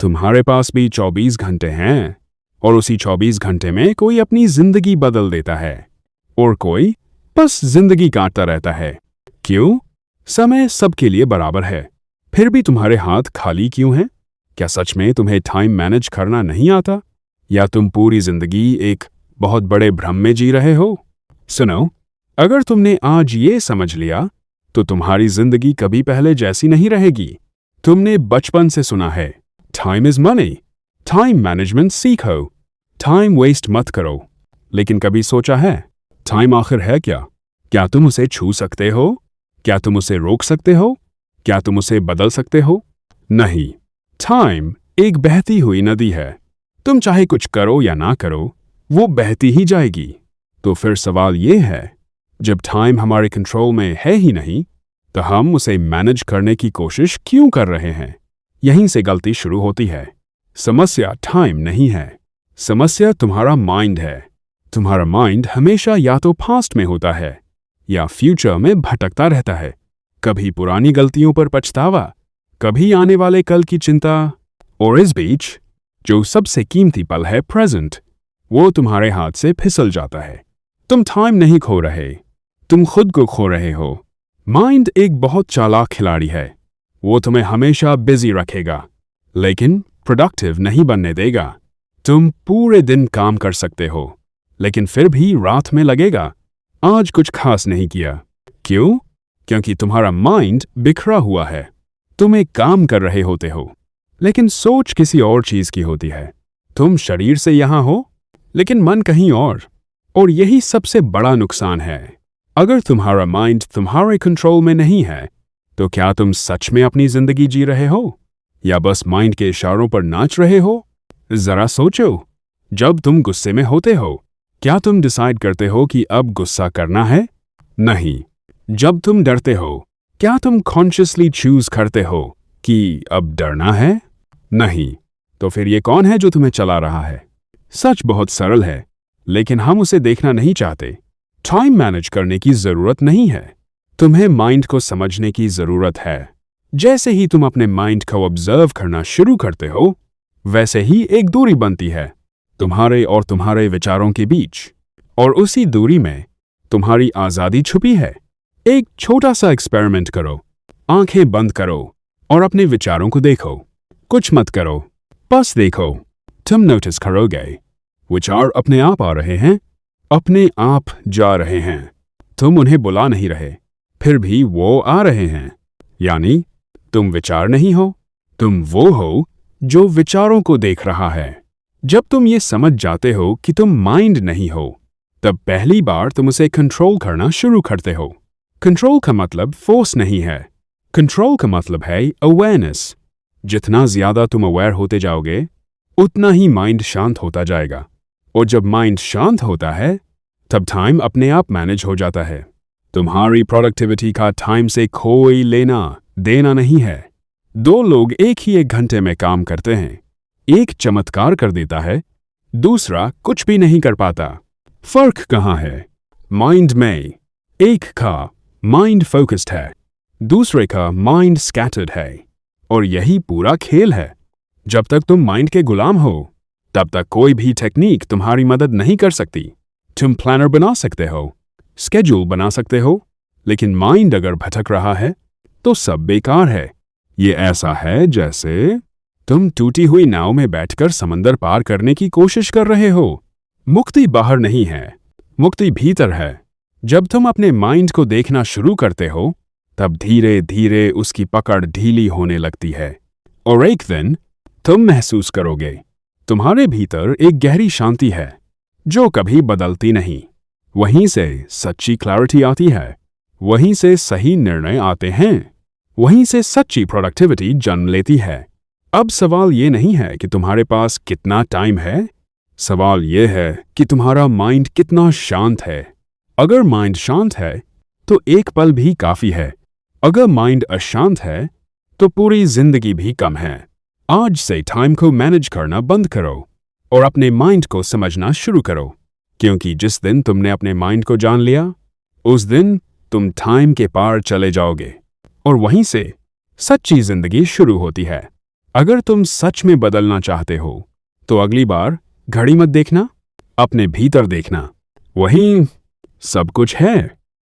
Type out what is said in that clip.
तुम्हारे पास भी 24 घंटे हैं और उसी 24 घंटे में कोई अपनी जिंदगी बदल देता है और कोई बस जिंदगी काटता रहता है। क्यों? समय सबके लिए बराबर है, फिर भी तुम्हारे हाथ खाली क्यों हैं? क्या सच में तुम्हें टाइम मैनेज करना नहीं आता, या तुम पूरी जिंदगी एक बहुत बड़े भ्रम में जी रहे हो? सुनो, अगर तुमने आज ये समझ लिया तो तुम्हारी जिंदगी कभी पहले जैसी नहीं रहेगी। तुमने बचपन से सुना है, time is money, time management सीखो, टाइम वेस्ट मत करो। लेकिन कभी सोचा है, टाइम आखिर है क्या? क्या तुम उसे छू सकते हो? क्या तुम उसे रोक सकते हो? क्या तुम उसे बदल सकते हो? नहीं। टाइम एक बहती हुई नदी है। तुम चाहे कुछ करो या ना करो, वो बहती ही जाएगी। तो फिर सवाल ये है, जब टाइम हमारे कंट्रोल में है ही नहीं, तो हम उसे मैनेज करने की कोशिश क्यों कर रहे हैं? यहीं से गलती शुरू होती है। समस्या टाइम नहीं है, समस्या तुम्हारा माइंड है। तुम्हारा माइंड हमेशा या तो पास्ट में होता है या फ्यूचर में भटकता रहता है। कभी पुरानी गलतियों पर पछतावा, कभी आने वाले कल की चिंता, और इस बीच जो सबसे कीमती पल है प्रेजेंट, वो तुम्हारे हाथ से फिसल जाता है। तुम टाइम नहीं खो रहे, तुम खुद को खो रहे हो। माइंड एक बहुत चालाक खिलाड़ी है। वो तुम्हें हमेशा बिजी रखेगा, लेकिन प्रोडक्टिव नहीं बनने देगा। तुम पूरे दिन काम कर सकते हो, लेकिन फिर भी रात में लगेगा, आज कुछ खास नहीं किया। क्यों? क्योंकि तुम्हारा माइंड बिखरा हुआ है। तुम एक काम कर रहे होते हो, लेकिन सोच किसी और चीज की होती है। तुम शरीर से यहां हो, लेकिन मन कहीं और यही सबसे बड़ा नुकसान है। अगर तुम्हारा माइंड तुम्हारे कंट्रोल में नहीं है, तो क्या तुम सच में अपनी जिंदगी जी रहे हो, या बस माइंड के इशारों पर नाच रहे हो? जरा सोचो, जब तुम गुस्से में होते हो, क्या तुम डिसाइड करते हो कि अब गुस्सा करना है? नहीं। जब तुम डरते हो, क्या तुम कॉन्शियसली चूज करते हो कि अब डरना है? नहीं। तो फिर ये कौन है जो तुम्हें चला रहा है? सच बहुत सरल है, लेकिन हम उसे देखना नहीं चाहते। टाइम मैनेज करने की जरूरत नहीं है, तुम्हें माइंड को समझने की जरूरत है। जैसे ही तुम अपने माइंड को ऑब्जर्व करना शुरू करते हो, वैसे ही एक दूरी बनती है तुम्हारे और तुम्हारे विचारों के बीच, और उसी दूरी में तुम्हारी आजादी छुपी है। एक छोटा सा एक्सपेरिमेंट करो, आंखें बंद करो और अपने विचारों को देखो। कुछ मत करो, बस देखो। तुम नोटिस करोगे, विचार अपने आप आ रहे हैं, अपने आप जा रहे हैं। तुम उन्हें बुला नहीं रहे, फिर भी वो आ रहे हैं। यानी तुम विचार नहीं हो, तुम वो हो जो विचारों को देख रहा है। जब तुम ये समझ जाते हो कि तुम माइंड नहीं हो, तब पहली बार तुम उसे कंट्रोल करना शुरू करते हो। कंट्रोल का मतलब फोर्स नहीं है, कंट्रोल का मतलब है अवेयरनेस। जितना ज्यादा तुम अवेयर होते जाओगे, उतना ही माइंड शांत होता जाएगा, और जब माइंड शांत होता है, तब टाइम अपने आप मैनेज हो जाता है। तुम्हारी प्रोडक्टिविटी का टाइम से कोई लेना देना नहीं है। दो लोग एक ही 1 घंटे में काम करते हैं, एक चमत्कार कर देता है, दूसरा कुछ भी नहीं कर पाता। फर्क कहाँ है? माइंड में। एक का माइंड फोकस्ड है, दूसरे का माइंड स्कैटर्ड है, और यही पूरा खेल है। जब तक तुम माइंड के गुलाम हो, तब तक कोई भी टेक्निक तुम्हारी मदद नहीं कर सकती। तुम प्लानर बना सकते हो, स्केड्यूल बना सकते हो, लेकिन माइंड अगर भटक रहा है, तो सब बेकार है। ये ऐसा है जैसे तुम टूटी हुई नाव में बैठकर समंदर पार करने की कोशिश कर रहे हो। मुक्ति बाहर नहीं है, मुक्ति भीतर है। जब तुम अपने माइंड को देखना शुरू करते हो, तब धीरे धीरे उसकी पकड़ ढीली होने लगती है, और एक दिन तुम महसूस करोगे तुम्हारे भीतर एक गहरी शांति है जो कभी बदलती नहीं। वहीं से सच्ची क्लैरिटी आती है, वहीं से सही निर्णय आते हैं, वहीं से सच्ची प्रोडक्टिविटी जन्म लेती है। अब सवाल ये नहीं है कि तुम्हारे पास कितना टाइम है, सवाल ये है कि तुम्हारा माइंड कितना शांत है। अगर माइंड शांत है, तो एक पल भी काफी है। अगर माइंड अशांत है, तो पूरी जिंदगी भी कम है। आज से टाइम को मैनेज करना बंद करो और अपने माइंड को समझना शुरू करो, क्योंकि जिस दिन तुमने अपने माइंड को जान लिया, उस दिन तुम टाइम के पार चले जाओगे, और वहीं से सच्ची जिंदगी शुरू होती है। अगर तुम सच में बदलना चाहते हो तो अगली बार घड़ी मत देखना, अपने भीतर देखना। वहीं सब कुछ है।